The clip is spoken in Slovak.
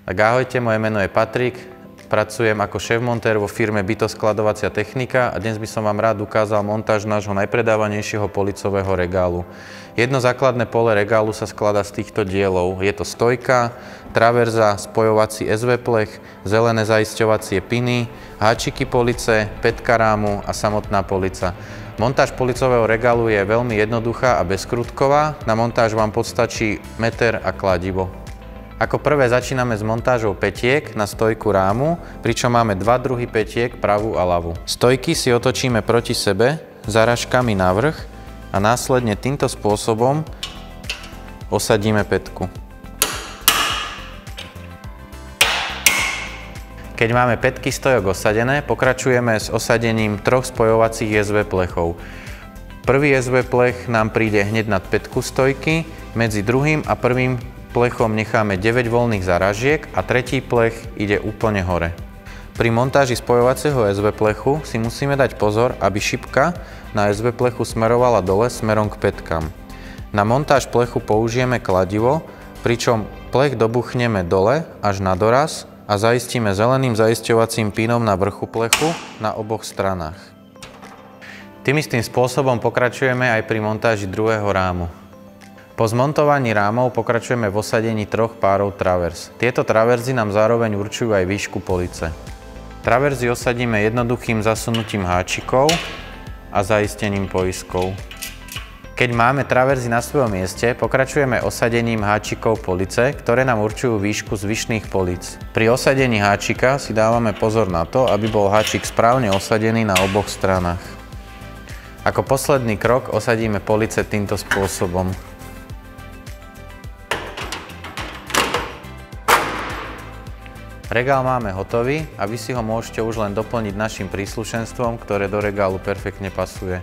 Tak ahojte, moje meno je Patrik, pracujem ako šéfmontér vo firme Byto skladovacia technika a dnes by som vám rád ukázal montáž nášho najpredávanejšieho policového regálu. Jedno základné pole regálu sa skladá z týchto dielov. Je to stojka, traverza, spojovací SV plech, zelené zaisťovacie piny, háčiky police, pätka rámu a samotná polica. Montáž policového regálu je veľmi jednoduchá a bezkrútková. Na montáž vám podstačí meter a kladivo. Ako prvé začíname s montážou pätiek na stojku rámu, pričom máme dva druhy pätiek, pravú a ľavú. Stojky si otočíme proti sebe, zarážkami na vrch a následne týmto spôsobom osadíme pätku. Keď máme pätky stojok osadené, pokračujeme s osadením troch spojovacích SV plechov. Prvý SV plech nám príde hneď nad pätku stojky, medzi druhým a prvým plechom necháme 9 voľných zarážiek a tretí plech ide úplne hore. Pri montáži spojovacieho SV plechu si musíme dať pozor, aby šipka na SV plechu smerovala dole smerom k pätkam. Na montáž plechu použijeme kladivo, pričom plech dobuchneme dole až na doraz a zaistíme zeleným zaisťovacím pinom na vrchu plechu na oboch stranách. Tým istým spôsobom pokračujeme aj pri montáži druhého rámu. Po zmontovaní rámov pokračujeme v osadení troch párov traverz. Tieto traverzy nám zároveň určujú aj výšku police. Traverzy osadíme jednoduchým zasunutím háčikov a zaistením poiskou. Keď máme traverzy na svojom mieste, pokračujeme osadením háčikov police, ktoré nám určujú výšku zvyšných políc. Pri osadení háčika si dávame pozor na to, aby bol háčik správne osadený na oboch stranách. Ako posledný krok osadíme police týmto spôsobom. Regál máme hotový a vy si ho môžete už len doplniť našim príslušenstvom, ktoré do regálu perfektne pasuje.